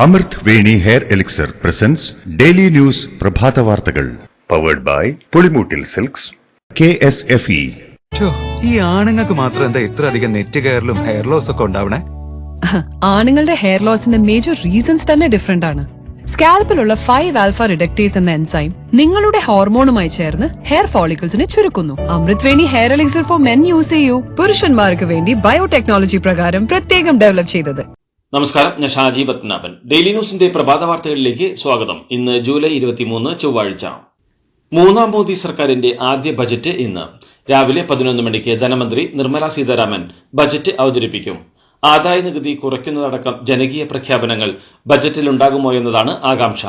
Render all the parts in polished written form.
അമൃത് Veni hair elixir presents daily news പ്രഭാത വാർത്തകൾ powered by Pulimoottil silks KSFE. ഈ ആണുങ്ങൾക്ക് മാത്രം എന്താ ഇത്ര അധികം നെറ്റ് കെയറിലും ഹെയർ ലോസ് ഒക്കെ ഉണ്ടാവണേ? ആണുങ്ങളുടെ ഹെയർ ലോസിന്റെ മേജർ റീസൺസ് തന്നെ ഡിഫറെന്റ് ആണ്. സ്കാൽപ്പിലുള്ള 5-alpha റിഡക്ടേസ് എന്ന എൻസൈം നിങ്ങളുടെ ഹോർമോണുമായി ചേർന്ന് ഹെയർ ഫോളിക്കിൾസിനെ ചുരുക്കുന്നു. Amrit Veni hair elixir for men use ചെയ്യൂ. പുരുഷന്മാർക്ക് വേണ്ടി ബയോടെക്നോളജി പ്രകാരം പ്രത്യേകം ഡെവലപ്പ് ചെയ്തത്. നമസ്കാരം, ഞാൻ ഷാജി പത്മനാഭൻ. ഡെയിലി ന്യൂസിന്റെ പ്രഭാത വാർത്തകളിലേക്ക് സ്വാഗതം. ഇന്ന് ജൂലൈ 23 ചൊവ്വാഴ്ച. മൂന്നാം മോദി സർക്കാരിന്റെ ആദ്യ ബജറ്റ് ഇന്ന് രാവിലെ 11 മണിക്ക് ധനമന്ത്രി നിർമ്മല സീതാരാമൻ ബജറ്റ് അവതരിപ്പിക്കും. ആദായ നികുതി കുറയ്ക്കുന്നതടക്കം ജനകീയ പ്രഖ്യാപനങ്ങൾ ബജറ്റിലുണ്ടാകുമോ എന്നതാണ് ആകാംക്ഷ.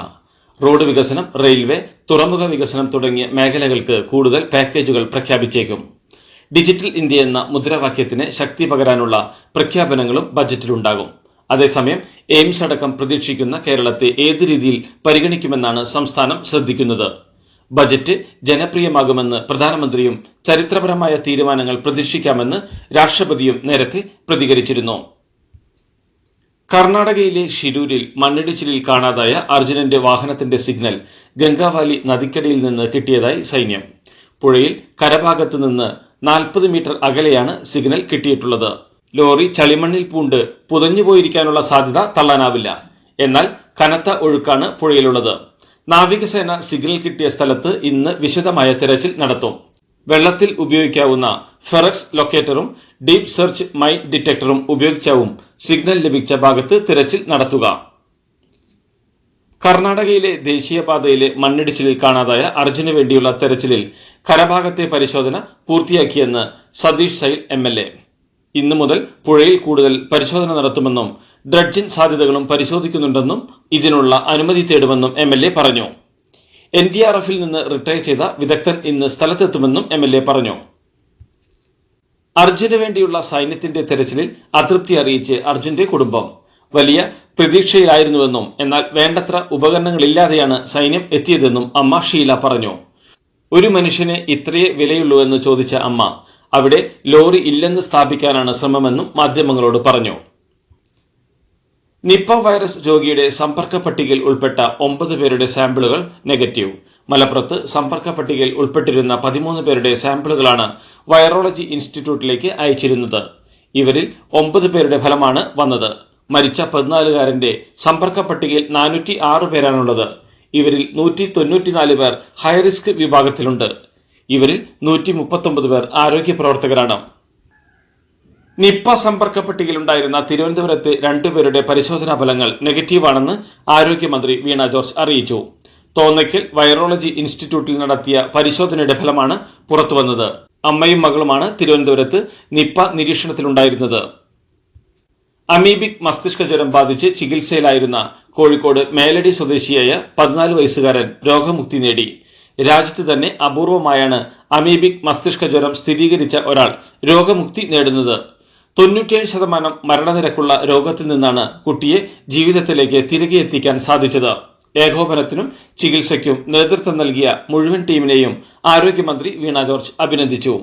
റോഡ് വികസനം, റെയിൽവേ, തുറമുഖ വികസനം തുടങ്ങിയ മേഖലകൾക്ക് കൂടുതൽ പാക്കേജുകൾ പ്രഖ്യാപിച്ചേക്കും. ഡിജിറ്റൽ ഇന്ത്യ എന്ന മുദ്രാവാക്യത്തിന് ശക്തി പകരാനുള്ള പ്രഖ്യാപനങ്ങളും ബജറ്റിലുണ്ടാകും. അതേസമയം എയിംസ് അടക്കം പ്രതീക്ഷിക്കുന്ന കേരളത്തെ ഏത് രീതിയിൽ പരിഗണിക്കുമെന്നാണ് സംസ്ഥാനം ശ്രദ്ധിക്കുന്നത്. ബജറ്റ് ജനപ്രിയമാകുമെന്ന് പ്രധാനമന്ത്രിയും ചരിത്രപരമായ തീരുമാനങ്ങൾ പ്രതീക്ഷിക്കാമെന്ന് രാഷ്ട്രപതിയും നേരത്തെ പ്രതികരിച്ചിരുന്നു. കർണാടകയിലെ ഷിരൂരിൽ മണ്ണിടിച്ചിലിൽ കാണാതായ അർജുനന്റെ വാഹനത്തിന്റെ സിഗ്നൽ ഗംഗാവാലി നദിക്കടിയിൽ നിന്ന് കിട്ടിയതായി സൈന്യം. പുഴയിൽ കരഭാഗത്ത് നിന്ന് 40 മീറ്റർ അകലെയാണ് സിഗ്നൽ കിട്ടിയിട്ടുള്ളത്. ലോറി ചളിമണ്ണിൽ പൂണ്ട് പുതഞ്ഞുപോയിരിക്കാനുള്ള സാധ്യത തള്ളാനാവില്ല. എന്നാൽ കനത്ത ഒഴുക്കാണ് പുഴയിലുള്ളത്. നാവികസേന സിഗ്നൽ കിട്ടിയ സ്ഥലത്ത് ഇന്ന് വിശദമായ തെരച്ചിൽ നടത്തും. വെള്ളത്തിൽ ഉപയോഗിക്കാവുന്ന Ferex ലൊക്കേറ്ററും deep search mine ഡിറ്റക്ടറും ഉപയോഗിച്ചാവും signal ലഭിച്ച ഭാഗത്ത് തിരച്ചിൽ നടത്തുക. കർണാടകയിലെ ദേശീയപാതയിലെ മണ്ണിടിച്ചിലിൽ കാണാതായ അർജുന് വേണ്ടിയുള്ള തെരച്ചിലിൽ കരഭാഗത്തെ പരിശോധന പൂർത്തിയാക്കിയെന്ന് സതീഷ് സൈൽ MLA. ഇന്നു മുതൽ പുഴയിൽ കൂടുതൽ പരിശോധന നടത്തുമെന്നും ഡ്രഡ്ജിംഗ് സാധ്യതകളും പരിശോധിക്കുന്നുണ്ടെന്നും ഇതിനുള്ള അനുമതി തേടുമെന്നും MLA പറഞ്ഞു. NDRFിൽ നിന്ന് റിട്ടയർ ചെയ്ത വിദഗ്ധൻ ഇന്ന് സ്ഥലത്തെത്തുമെന്നും MLA പറഞ്ഞു. അർജുന് വേണ്ടിയുള്ള സൈന്യത്തിന്റെ തെരച്ചിലിൽ അതൃപ്തി അറിയിച്ച് അർജുന്റെ കുടുംബം വലിയ പ്രതീക്ഷയിലായിരുന്നുവെന്നും എന്നാൽ വേണ്ടത്ര ഉപകരണങ്ങളില്ലാതെയാണ് സൈന്യം എത്തിയതെന്നും അമ്മ ഷീല പറഞ്ഞു. ഒരു മനുഷ്യന് ഇത്രയേ വിലയുള്ളൂവെന്ന് ചോദിച്ച അമ്മ അവിടെ ലോറി ഇല്ലെന്ന് സ്ഥാപിക്കാനാണ് ശ്രമമെന്നും മാധ്യമങ്ങളോട് പറഞ്ഞു. നിപ്പ വൈറസ് രോഗിയുടെ സമ്പർക്ക പട്ടികയിൽ ഉൾപ്പെട്ട 9 പേരുടെ സാമ്പിളുകൾ നെഗറ്റീവ്. മലപ്പുറത്ത് സമ്പർക്ക പട്ടികയിൽ ഉൾപ്പെട്ടിരുന്ന 13 പേരുടെ സാമ്പിളുകളാണ് വൈറോളജി ഇൻസ്റ്റിറ്റ്യൂട്ടിലേക്ക് അയച്ചിരുന്നത്. ഇവരിൽ 9 പേരുടെ ഫലമാണ് വന്നത്. മരിച്ച 14കാരന്റെ സമ്പർക്ക പട്ടികയിൽ 406 പേരാണുള്ളത്. ഇവരിൽ 194 പേർ ഹൈറിസ്ക് വിഭാഗത്തിലുണ്ട്. ഇവരിൽ 139 പേർ ആരോഗ്യ പ്രവർത്തകരാണ്. നിപ്പ സമ്പർക്ക പട്ടികയിലുണ്ടായിരുന്ന തിരുവനന്തപുരത്തെ 2 പേരുടെ പരിശോധനാ ഫലങ്ങൾ നെഗറ്റീവാണെന്ന് ആരോഗ്യമന്ത്രി വീണ ജോർജ് അറിയിച്ചു. തോന്നയ്ക്കൽ വൈറോളജി ഇൻസ്റ്റിറ്റ്യൂട്ടിൽ നടത്തിയ പരിശോധനയുടെ ഫലമാണ് പുറത്തുവന്നത്. അമ്മയും മകളുമാണ് തിരുവനന്തപുരത്ത് നിപ്പ നിരീക്ഷണത്തിലുണ്ടായിരുന്നത്. അമീബിക് മസ്തിഷ്ക ജ്വരം ബാധിച്ച് ചികിത്സയിലായിരുന്ന കോഴിക്കോട് മേലടി സ്വദേശിയായ 14 വയസ്സുകാരൻ രോഗമുക്തി നേടി. രാജ്യത്ത് തന്നെ അപൂർവമായാണ് അമീബിക് മസ്തിഷ്ക ജ്വരം സ്ഥിരീകരിച്ച ഒരാൾ രോഗമുക്തി നേടുന്നത്. 97% മരണനിരക്കുള്ള രോഗത്തിൽ നിന്നാണ് കുട്ടിയെ ജീവിതത്തിലേക്ക് തിരികെ എത്തിക്കാൻ സാധിച്ചത്. ഏകോപനത്തിനും ചികിത്സയ്ക്കും നേതൃത്വം നൽകിയ മുഴുവൻ ടീമിനെയും ആരോഗ്യമന്ത്രി വീണ ജോർജ് അഭിനന്ദിച്ചു.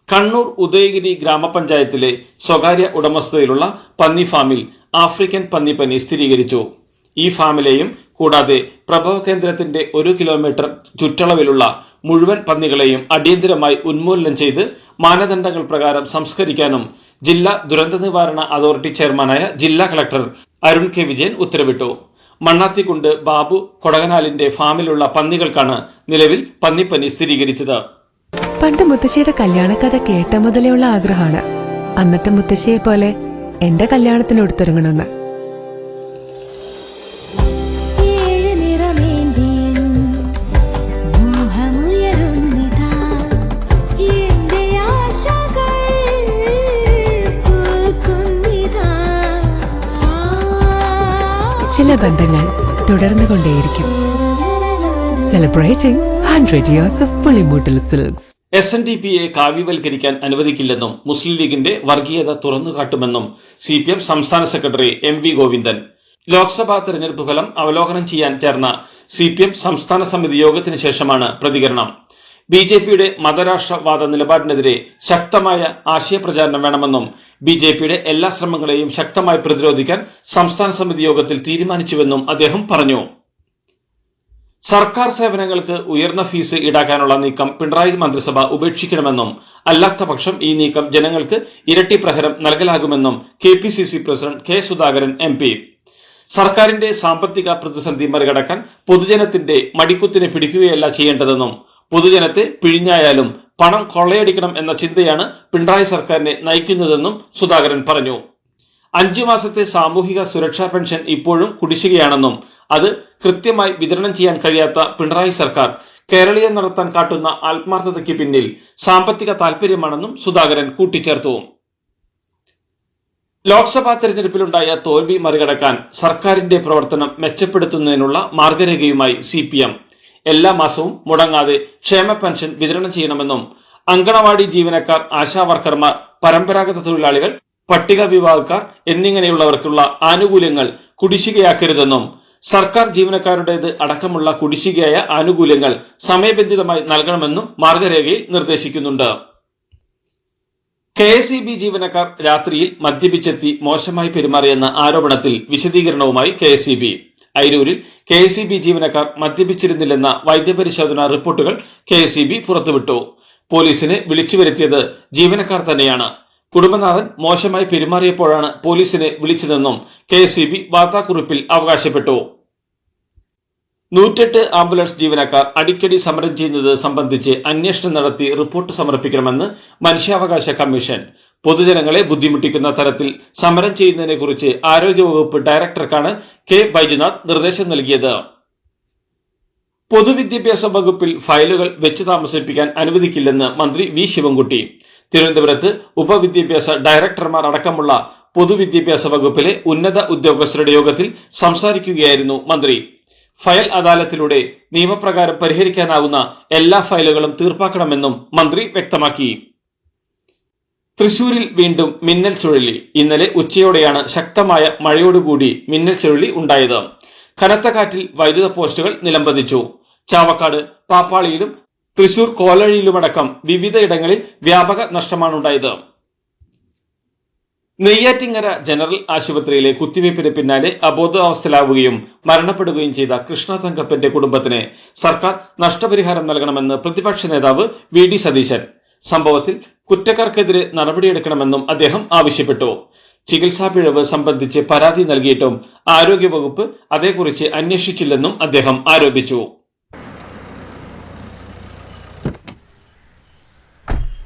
കണ്ണൂർ ഉദയഗിരി ഗ്രാമപഞ്ചായത്തിലെ സ്വകാര്യ ഉടമസ്ഥതയിലുള്ള പന്നി ഫാമിൽ ആഫ്രിക്കൻ പന്നിപ്പനി സ്ഥിരീകരിച്ചു. ഈ ഫാമിലെയും കൂടാതെ പ്രഭവ കേന്ദ്രത്തിന്റെ 1 കിലോമീറ്റർ ചുറ്റളവിലുള്ള മുഴുവൻ പന്നികളെയും അടിയന്തരമായി ഉന്മൂലനം ചെയ്ത് മാനദണ്ഡങ്ങൾ പ്രകാരം സംസ്കരിക്കാനും ജില്ലാ ദുരന്ത നിവാരണ അതോറിറ്റി ചെയർമാനായ ജില്ലാ കളക്ടർ അരുൺ K. വിജയൻ ഉത്തരവിട്ടു. മണ്ണാത്തിക്കുണ്ട് ബാബു കൊടകനാലിന്റെ ഫാമിലുള്ള പന്നികൾക്കാണ് നിലവിൽ പന്നിപ്പനി സ്ഥിരീകരിച്ചത്. പണ്ട് മുത്തശ്ശിയുടെ കല്യാണക്കഥ കേട്ട മുതലെയുള്ള ആഗ്രഹമാണ് അന്നത്തെ മുത്തശ്ശിയെ പോലെ എന്റെ കല്യാണത്തിന് എടുത്തൊരുങ്ങണമെന്ന്. ചില ബന്ധങ്ങൾ തുടർന്നുകൊണ്ടേയിരിക്കും. Celebrating 100 years of Pulimoottil silks. SNDPയെ കാവ്യവൽക്കരിക്കാൻ അനുവദിക്കില്ലെന്നും മുസ്ലിം ലീഗിന്റെ വർഗീയത തുറന്നുകാട്ടുമെന്നും CPM സംസ്ഥാന സെക്രട്ടറി MV ഗോവിന്ദൻ. ലോക്സഭാ തെരഞ്ഞെടുപ്പ് ഫലം അവലോകനം ചെയ്യാൻ ചേർന്ന CPM സംസ്ഥാന സമിതി യോഗത്തിന് ശേഷമാണ് പ്രതികരണം. BJPയുടെ മതരാഷ്ട്രവാദ നിലപാടിനെതിരെ ശക്തമായ ആശയപ്രചാരണം വേണമെന്നും BJPയുടെ എല്ലാ ശ്രമങ്ങളെയും ശക്തമായി പ്രതിരോധിക്കാൻ സംസ്ഥാന സമിതി യോഗത്തിൽ തീരുമാനിച്ചുവെന്നും അദ്ദേഹം പറഞ്ഞു. സർക്കാർ സേവനങ്ങൾക്ക് ഉയർന്ന ഫീസ് ഈടാക്കാനുള്ള നീക്കം പിണറായി മന്ത്രിസഭ ഉപേക്ഷിക്കണമെന്നും അല്ലാത്തപക്ഷം ഈ നീക്കം ജനങ്ങൾക്ക് ഇരട്ടി പ്രഹരം നൽകലാകുമെന്നും KPCC president K. Sudhakaran MP. സർക്കാരിന്റെ സാമ്പത്തിക പ്രതിസന്ധി മറികടക്കാൻ പൊതുജനത്തിന്റെ മടിക്കുത്തിനെ പിടിക്കുകയല്ല ചെയ്യേണ്ടതെന്നും പൊതുജനത്തെ പിഴിഞ്ഞായാലും പണം കൊള്ളയടിക്കണം എന്ന ചിന്തയാണ് പിണറായി സർക്കാരിനെ നയിക്കുന്നതെന്നും സുധാകരൻ പറഞ്ഞു. 5 മാസത്തെ സാമൂഹിക സുരക്ഷാ പെൻഷൻ ഇപ്പോഴും കുടിശ്ശികയാണെന്നും അത് കൃത്യമായി വിതരണം ചെയ്യാൻ കഴിയാത്ത പിണറായി സർക്കാർ കേരളീയം നടത്താൻ കാട്ടുന്ന ആത്മാർത്ഥതയ്ക്ക് പിന്നിൽ സാമ്പത്തിക താൽപര്യമാണെന്നും സുധാകരൻ കൂട്ടിച്ചേർത്തു. ലോക്സഭാ തെരഞ്ഞെടുപ്പിലുണ്ടായ തോൽവി മറികടക്കാൻ സർക്കാരിന്റെ പ്രവർത്തനം മെച്ചപ്പെടുത്തുന്നതിനുള്ള മാർഗരേഖയുമായി CPM എല്ലാ മാസവും മുടങ്ങാതെ ക്ഷേമ പെൻഷൻ വിതരണം ചെയ്യണമെന്നും അങ്കണവാടി ജീവനക്കാർ, ആശാവർക്കർമാർ, പരമ്പരാഗത തൊഴിലാളികൾ, പട്ടിക വിഭാഗക്കാർ എന്നിങ്ങനെയുള്ളവർക്കുള്ള ആനുകൂല്യങ്ങൾ കുടിശ്ശികയാക്കരുതെന്നും സർക്കാർ ജീവനക്കാരുടേത് അടക്കമുള്ള കുടിശ്ശികയായ ആനുകൂല്യങ്ങൾ സമയബന്ധിതമായി നൽകണമെന്നും മാർഗരേഖയിൽ നിർദ്ദേശിക്കുന്നുണ്ട്. KSEB ജീവനക്കാർ രാത്രിയിൽ മദ്യപിച്ചെത്തി മോശമായി പെരുമാറിയെന്ന ആരോപണത്തിൽ വിശദീകരണവുമായി KSEB. അയിരൂരിൽ KSEB ജീവനക്കാർ മദ്യപിച്ചിരുന്നില്ലെന്ന വൈദ്യപരിശോധനാ റിപ്പോർട്ടുകൾ KSEB പുറത്തുവിട്ടു. പോലീസിനെ വിളിച്ചു വരുത്തിയത് ജീവനക്കാർ തന്നെയാണ്. കുടുംബനാഥൻ മോശമായി പെരുമാറിയപ്പോഴാണ് പോലീസിനെ വിളിച്ചതെന്നും KSEB വാർത്താക്കുറിപ്പിൽ അവകാശപ്പെട്ടു. 108 ആംബുലൻസ് ജീവനക്കാർ അടിക്കടി സമരം ചെയ്യുന്നത് സംബന്ധിച്ച് അന്വേഷണം നടത്തി റിപ്പോർട്ട് സമർപ്പിക്കണമെന്ന് മനുഷ്യാവകാശ കമ്മീഷൻ. പൊതുജനങ്ങളെ ബുദ്ധിമുട്ടിക്കുന്ന തരത്തിൽ സമരം ചെയ്യുന്നതിനെക്കുറിച്ച് ആരോഗ്യവകുപ്പ് ഡയറക്ടർക്കാണ് K. ബൈജുനാഥ് നിർദ്ദേശം നൽകിയത്. പൊതുവിദ്യാഭ്യാസ വകുപ്പിൽ ഫയലുകൾ വെച്ചു താമസിപ്പിക്കാൻ അനുവദിക്കില്ലെന്ന് മന്ത്രി V. ശിവൻകുട്ടി. തിരുവനന്തപുരത്ത് ഉപവിദ്യാഭ്യാസ ഡയറക്ടർമാർ അടക്കമുള്ള പൊതുവിദ്യാഭ്യാസ വകുപ്പിലെ ഉന്നത ഉദ്യോഗസ്ഥരുടെ യോഗത്തിൽ സംസാരിക്കുകയായിരുന്നു മന്ത്രി. ഫയൽ അദാലത്തിലൂടെ നിയമപ്രകാരം പരിഹരിക്കാനാവുന്ന എല്ലാ ഫയലുകളും തീർപ്പാക്കണമെന്നും മന്ത്രി വ്യക്തമാക്കി. തൃശൂരിൽ വീണ്ടും മിന്നൽ ചുഴലി. ഇന്നലെ ഉച്ചയോടെയാണ് ശക്തമായ മഴയോടുകൂടി മിന്നൽ ചുഴലി ഉണ്ടായത്. കനത്ത കാറ്റിൽ വൈദ്യുത പോസ്റ്റുകൾ നിലംപതിച്ചു. ചാവക്കാട്, പാപ്പാളിയിലും തൃശൂർ കോലഴിയിലുമടക്കം വിവിധയിടങ്ങളിൽ വ്യാപക നഷ്ടമാണുണ്ടായത്. നെയ്യാറ്റിങ്ങര ജനറൽ ആശുപത്രിയിലെ കുത്തിവയ്പ്പിന് പിന്നാലെ അബോധാവസ്ഥയിലാവുകയും മരണപ്പെടുകയും ചെയ്ത കൃഷ്ണ തങ്കപ്പന്റെ കുടുംബത്തിന് സർക്കാർ നഷ്ടപരിഹാരം നൽകണമെന്ന് പ്രതിപക്ഷ നേതാവ് VD സതീശൻ. സംഭവത്തിൽ കുറ്റക്കാർക്കെതിരെ നടപടിയെടുക്കണമെന്നും അദ്ദേഹം ആവശ്യപ്പെട്ടു. ചികിത്സാ പിഴവ് സംബന്ധിച്ച് പരാതി നൽകിയിട്ടും ആരോഗ്യവകുപ്പ് അതേക്കുറിച്ച് അന്വേഷിച്ചില്ലെന്നും അദ്ദേഹം ആരോപിച്ചു.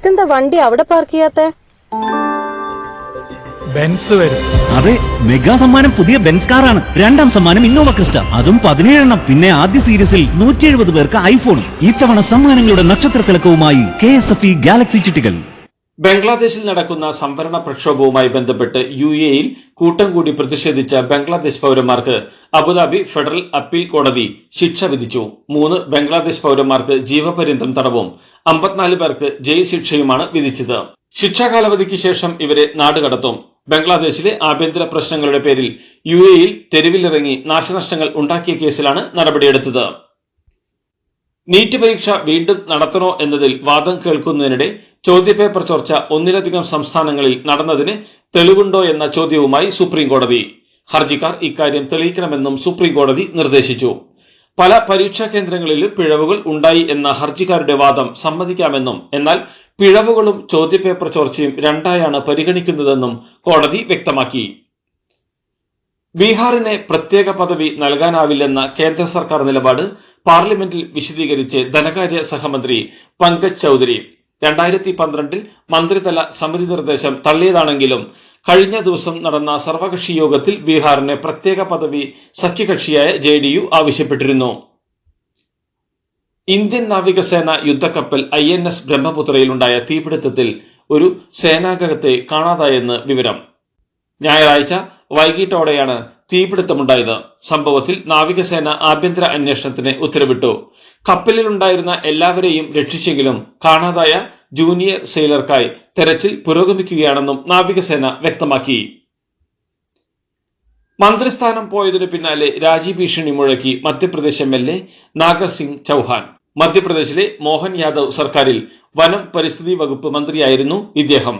ഇതെന്താ വണ്ടി അവിടെ പാർക്ക് ചെയ്യാത്തെ? ബെൻസ് വരും. അതെ, മെഗാ സമ്മാനം പുതിയ ബെൻസ് കാറാണ്. 2ാം സമ്മാനം ഇന്നോവ ക്രിസ്റ്റ, അതും 17 എണ്ണം. പിന്നെ ആദ്യ സീരീസിൽ 170 പേർക്ക് ഐഫോണും. ഇത്തവണ സമ്മാനങ്ങളുടെ നക്ഷത്ര തിളക്കവുമായി KSFE ഗാലക്സി ചിട്ടികൾ. ബംഗ്ലാദേശിൽ നടക്കുന്ന സംവരണ പ്രക്ഷോഭവുമായി ബന്ധപ്പെട്ട് UAEയിൽ കൂട്ടം കൂടി പ്രതിഷേധിച്ച ബംഗ്ലാദേശ് പൗരന്മാർക്ക് അബുദാബി ഫെഡറൽ അപ്പീൽ കോടതി ശിക്ഷ വിധിച്ചു. 3 ബംഗ്ലാദേശ് പൗരന്മാർക്ക് ജീവപര്യന്തം തടവും 54 പേർക്ക് ജയിൽ ശിക്ഷയുമാണ് വിധിച്ചത്. ശിക്ഷാ കാലാവധിക്ക് ശേഷം ഇവരെ നാടുകടത്തും. ബംഗ്ലാദേശിലെ ആഭ്യന്തര പ്രശ്നങ്ങളുടെ പേരിൽ UAEയിൽ തെരുവിലിറങ്ങി നാശനഷ്ടങ്ങൾ ഉണ്ടാക്കിയ കേസിലാണ് നടപടിയെടുത്തത്. നീറ്റ് പരീക്ഷ വീണ്ടും നടത്തണോ എന്നതിൽ വാദം കേൾക്കുന്നതിനിടെ ചോദ്യപേപ്പർ ചോർച്ച ഒന്നിലധികം സംസ്ഥാനങ്ങളിൽ നടന്നതിന് തെളിവുണ്ടോ എന്ന ചോദ്യവുമായി സുപ്രീം കോടതി. ഹർജിക്കാർ ഇക്കാര്യം തെളിയിക്കണമെന്നും സുപ്രീം കോടതി നിർദ്ദേശിച്ചു. പല പരീക്ഷാ കേന്ദ്രങ്ങളിലും പിഴവുകൾ ഉണ്ടായി എന്ന ഹർജിക്കാരുടെ വാദം സമ്മതിക്കാമെന്നും എന്നാൽ പിഴവുകളും ചോദ്യപേപ്പർ ചോർച്ചയും രണ്ടായാണ് പരിഗണിക്കുന്നതെന്നും കോടതി വ്യക്തമാക്കി. ബീഹാറിന് പ്രത്യേക പദവി നൽകാനാവില്ലെന്ന കേന്ദ്ര സർക്കാർ നിലപാട് പാർലമെന്റിൽ വിശദീകരിച്ച് ധനകാര്യ സഹമന്ത്രി പങ്കജ് ചൌധരി. 2012 മന്ത്രിതല സമിതി നിർദ്ദേശം തള്ളിയതാണെങ്കിലും കഴിഞ്ഞ ദിവസം നടന്ന സർവകക്ഷി യോഗത്തിൽ ബീഹാറിന് പ്രത്യേക പദവി സഖ്യകക്ഷിയായ JDU ആവശ്യപ്പെട്ടിരുന്നു. ഇന്ത്യൻ നാവികസേന യുദ്ധക്കപ്പൽ INS ബ്രഹ്മപുത്രയിലുണ്ടായ തീപിടുത്തത്തിൽ ഒരു സേനാംഗത്തെ കാണാതായെന്ന് വിവരം. ഞായറാഴ്ച വൈകിട്ടോടെയാണ് തീപിടുത്തമുണ്ടായത്. സംഭവത്തിൽ നാവികസേന ആഭ്യന്തര അന്വേഷണത്തിന് ഉത്തരവിട്ടു. കപ്പലിലുണ്ടായിരുന്ന എല്ലാവരെയും രക്ഷിച്ചെങ്കിലും കാണാതായ ജൂനിയർ സെയിലർക്കായി തെരച്ചിൽ പുരോഗമിക്കുകയാണെന്നും നാവികസേന വ്യക്തമാക്കി. മന്ത്രിസ്ഥാനം പോയതിനു പിന്നാലെ രാജിഭീഷണി മുഴക്കി മധ്യപ്രദേശ് MLA നാഗർ സിംഗ് ചൌഹാൻ. മധ്യപ്രദേശിലെ മോഹൻ യാദവ് സർക്കാരിൽ വനം പരിസ്ഥിതി വകുപ്പ് മന്ത്രിയായിരുന്നു ഇദ്ദേഹം.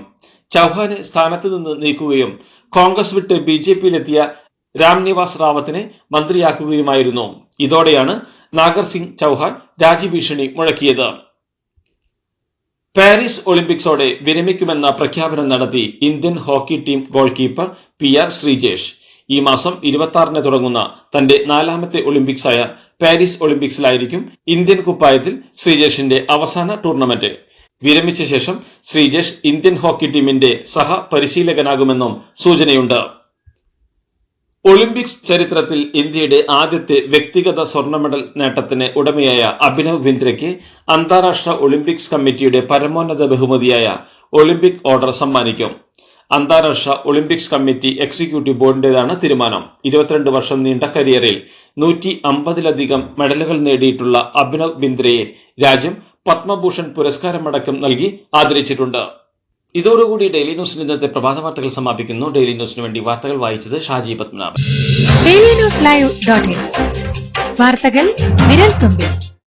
ചൌഹാനെ സ്ഥാനത്ത് നിന്ന് നീക്കുകയും കോൺഗ്രസ് വിട്ട് BJPയിലെത്തിയ രാംനിവാസ് റാവത്തിനെ മന്ത്രിയാക്കുകയുമായിരുന്നു. ഇതോടെയാണ് നാഗർ സിംഗ് ചൌഹാൻ രാജ്യഭീഷണി മുഴക്കിയത്. പാരീസ് ഒളിമ്പിക്സോടെ വിരമിക്കുമെന്ന പ്രഖ്യാപനം നടത്തി Indian hockey team goal keeper PR Sreejesh. ഈ മാസം 26-ന് തുടങ്ങുന്ന തന്റെ 4ാമത്തെ ഒളിമ്പിക്സായ പാരീസ് ഒളിമ്പിക്സിലായിരിക്കും ഇന്ത്യൻ കുപ്പായത്തിൽ ശ്രീജേഷിന്റെ അവസാന ടൂർണമെന്റ്. വിരമിച്ച ശേഷം ശ്രീജേഷ് ഇന്ത്യൻ ഹോക്കി ടീമിന്റെ സഹ പരിശീലകനാകുമെന്നും സൂചനയുണ്ട്. ഒളിമ്പിക്സ് ചരിത്രത്തിൽ ഇന്ത്യയുടെ ആദ്യത്തെ വ്യക്തിഗത സ്വർണ്ണ മെഡൽ നേട്ടത്തിന് ഉടമയായ അഭിനവ് ബിന്ദ്രയ്ക്ക് അന്താരാഷ്ട്ര ഒളിമ്പിക്സ് കമ്മിറ്റിയുടെ പരമോന്നത ബഹുമതിയായ ഒളിമ്പിക് ഓർഡർ സമ്മാനിക്കും. അന്താരാഷ്ട്ര ഒളിമ്പിക്സ് കമ്മിറ്റി എക്സിക്യൂട്ടീവ് ബോർഡിന്റേതാണ് തീരുമാനം. 22 വർഷം നീണ്ട കരിയറിൽ 150-ലധികം മെഡലുകൾ നേടിയിട്ടുള്ള അഭിനവ് ബിന്ദ്രയെ രാജ്യം പത്മഭൂഷൺ പുരസ്കാരമടക്കം നൽകി ആദരിച്ചിട്ടുണ്ട്. ഇതോടുകൂടി ഡെയിലി ന്യൂസിന് ഇന്നത്തെ പ്രഭാത വാർത്തകൾ സമാപിക്കുന്നു. ഡെയിലി ന്യൂസിന് വേണ്ടി വാർത്തകൾ വായിച്ചത് ഷാജി പത്മനാഭൻ. ഡെയിലി ന്യൂസ് ലൈവ്.in വാർത്തകൾ വിരൽ തുമ്പിൽ.